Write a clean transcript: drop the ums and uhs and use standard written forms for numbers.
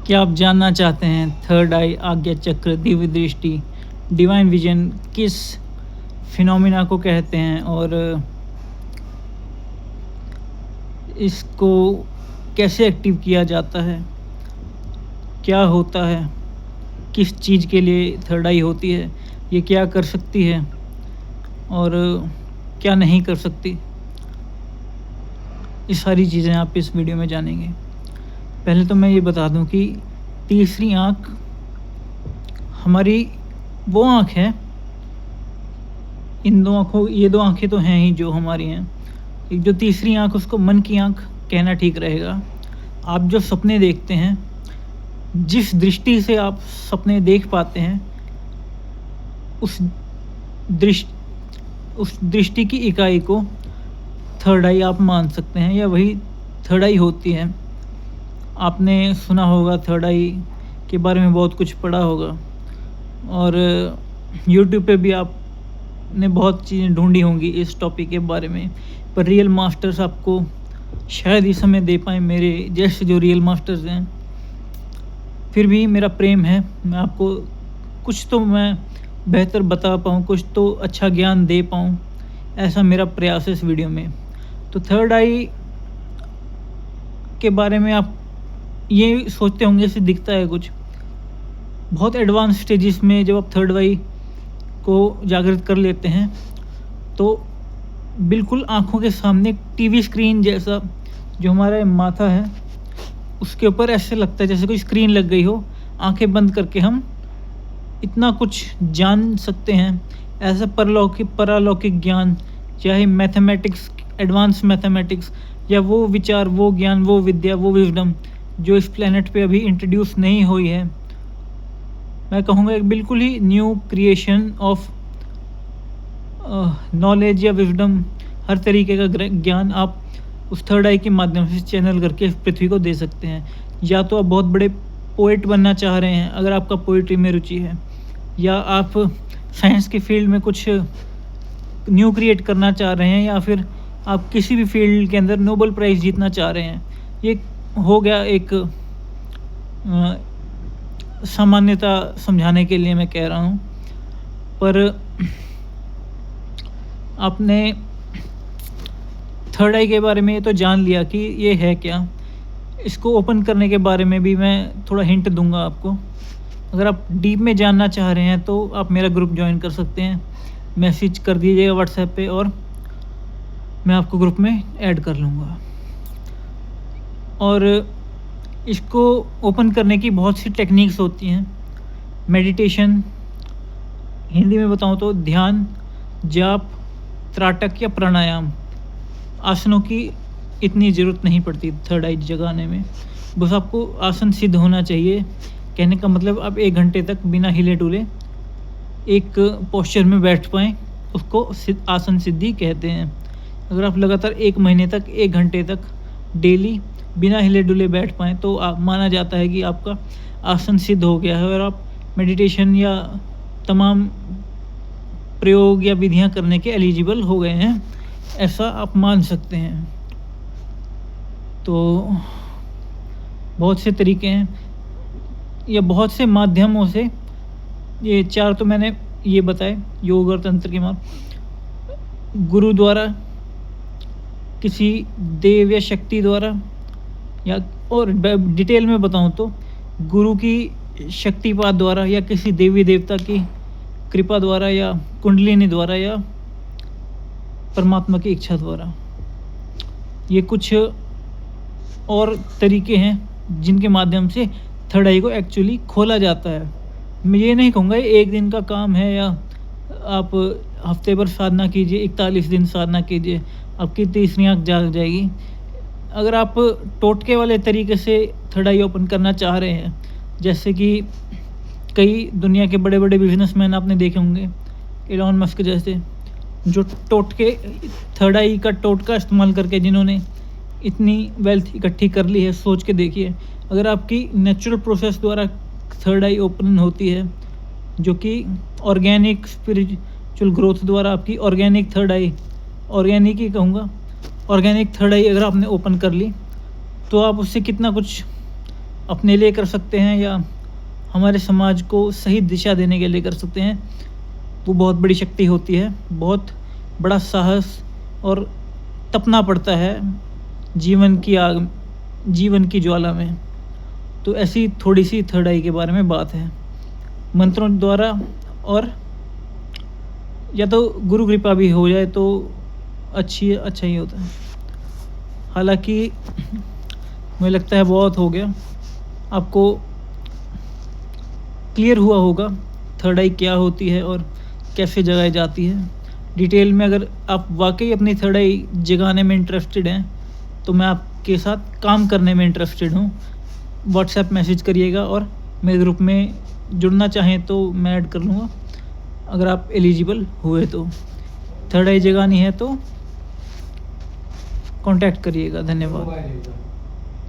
क्या आप जानना चाहते हैं थर्ड आई, आज्ञा चक्र, दिव्य दृष्टि, डिवाइन विजन किस फिनोमिना को कहते हैं और इसको कैसे एक्टिव किया जाता है? क्या होता है? किस चीज़ के लिए थर्ड आई होती है? ये क्या कर सकती है और क्या नहीं कर सकती? ये सारी चीज़ें आप इस वीडियो में जानेंगे। पहले तो मैं ये बता दूं कि तीसरी आँख हमारी वो आँख है, ये दो आँखें तो हैं ही जो हमारी हैं। एक जो तीसरी आँख, उसको मन की आँख कहना ठीक रहेगा। आप जो सपने देखते हैं, जिस दृष्टि से आप सपने देख पाते हैं, उस दृष्टि की इकाई को थर्ड आई आप मान सकते हैं, या वही थर्ड आई होती है। आपने सुना होगा थर्ड आई के बारे में, बहुत कुछ पढ़ा होगा और यूट्यूब पे भी आपने बहुत चीज़ें ढूंढी होंगी इस टॉपिक के बारे में, पर रियल मास्टर्स आपको शायद इस समय दे पाएँ, मेरे जैसे जो रियल मास्टर्स हैं। फिर भी मेरा प्रेम है, मैं आपको कुछ तो मैं बेहतर बता पाऊँ, कुछ तो अच्छा ज्ञान दे पाऊँ, ऐसा मेरा प्रयास है इस वीडियो में। तो थर्ड आई के बारे में आप ये सोचते होंगे इसे दिखता है कुछ। बहुत एडवांस स्टेजेस में जब आप थर्ड आई को जागृत कर लेते हैं, तो बिल्कुल आँखों के सामने टीवी स्क्रीन जैसा जो हमारा माथा है, उसके ऊपर ऐसे लगता है जैसे कोई स्क्रीन लग गई हो। आंखें बंद करके हम इतना कुछ जान सकते हैं, ऐसा परालौकिक ज्ञान, चाहे मैथमेटिक्स, एडवांस मैथमेटिक्स, या वो विचार, वो ज्ञान, वो विद्या, वो विजडम जो इस प्लेनेट पे अभी इंट्रोड्यूस नहीं हुई है। मैं कहूँगा एक बिल्कुल ही न्यू क्रिएशन ऑफ नॉलेज या विजडम, हर तरीके का ज्ञान आप उस थर्ड आई के माध्यम से चैनल करके पृथ्वी को दे सकते हैं। या तो आप बहुत बड़े पोएट बनना चाह रहे हैं, अगर आपका पोइट्री में रुचि है, या आप साइंस की फील्ड में कुछ न्यू क्रिएट करना चाह रहे हैं, या फिर आप किसी भी फील्ड के अंदर नोबेल प्राइज़ जीतना चाह रहे हैं। ये हो गया एक सामान्यता समझाने के लिए मैं कह रहा हूँ, पर आपने थर्ड आई के बारे में ये तो जान लिया कि ये है क्या। इसको ओपन करने के बारे में भी मैं थोड़ा हिंट दूंगा आपको। अगर आप डीप में जानना चाह रहे हैं तो आप मेरा ग्रुप ज्वाइन कर सकते हैं, मैसेज कर दीजिएगा व्हाट्सएप पे और मैं आपको ग्रुप में ऐड कर लूँगा। और इसको ओपन करने की बहुत सी टेक्निक्स होती हैं। मेडिटेशन, हिंदी में बताऊँ तो ध्यान, जाप, त्राटक या प्राणायाम। आसनों की इतनी ज़रूरत नहीं पड़ती थर्ड आई जगाने में, बस आपको आसन सिद्ध होना चाहिए। कहने का मतलब आप 1 घंटे तक बिना हिले डुले एक पोस्चर में बैठ पाएँ, उसको आसन सिद्धि कहते हैं। अगर आप लगातार 1 महीने तक 1 घंटे तक डेली बिना हिले डुले बैठ पाएँ, तो आप माना जाता है कि आपका आसन सिद्ध हो गया है और आप मेडिटेशन या तमाम प्रयोग या विधियां करने के एलिजिबल हो गए हैं, ऐसा आप मान सकते हैं। तो बहुत से तरीके हैं या बहुत से माध्यमों से, ये 4 तो मैंने ये बताए, योग और तंत्र के माध्यम, गुरु द्वारा, किसी देव या शक्ति द्वारा, या और डिटेल में बताऊं तो गुरु की शक्तिपात द्वारा, या किसी देवी देवता की कृपा द्वारा, या कुंडलिनी द्वारा, या परमात्मा की इच्छा द्वारा। ये कुछ और तरीके हैं जिनके माध्यम से थर्ड आई को एक्चुअली खोला जाता है। मैं ये नहीं कहूँगा ये 1 दिन का काम है, या आप हफ्ते भर साधना कीजिए, 41 दिन साधना कीजिए, आपकी तीसरी आँख जाग जाएगी। अगर आप टोटके वाले तरीके से थर्ड आई ओपन करना चाह रहे हैं, जैसे कि कई दुनिया के बड़े बड़े बिजनेसमैन आपने देखे होंगे, एलॉन मस्क जैसे, जो टोटके थर्ड आई का टोटका इस्तेमाल करके जिन्होंने इतनी वेल्थ इकट्ठी कर ली है, सोच के देखिए। अगर आपकी नेचुरल प्रोसेस द्वारा थर्ड आई ओपन होती है, जो कि ऑर्गेनिक स्पिरिचुअल ग्रोथ द्वारा आपकी ऑर्गेनिक थर्ड आई, ऑर्गेनिक ही कहूँगा, ऑर्गेनिक थर्ड आई अगर आपने ओपन कर ली, तो आप उससे कितना कुछ अपने लिए कर सकते हैं या हमारे समाज को सही दिशा देने के लिए कर सकते हैं, वो बहुत बड़ी शक्ति होती है। बहुत बड़ा साहस और तपना पड़ता है जीवन की आग, जीवन की ज्वाला में। तो ऐसी थोड़ी-सी थर्ड आई के बारे में बात है। मंत्रों द्वारा और या तो गुरु कृपा भी हो जाए तो अच्छा ही होता है। हालाँकि मुझे लगता है बहुत हो गया, आपको क्लियर हुआ होगा थर्ड आई क्या होती है और कैसे जगाई जाती है। डिटेल में अगर आप वाक़ई अपनी थर्ड आई जगाने में इंटरेस्टेड हैं, तो मैं आपके साथ काम करने में इंटरेस्टेड हूँ। व्हाट्सएप मैसेज करिएगा और मेरे ग्रुप में जुड़ना चाहें तो मैं ऐड कर लूँगा, अगर आप एलिजिबल हुए तो। थर्ड आई जगानी है तो कॉन्टैक्ट करिएगा। धन्यवाद।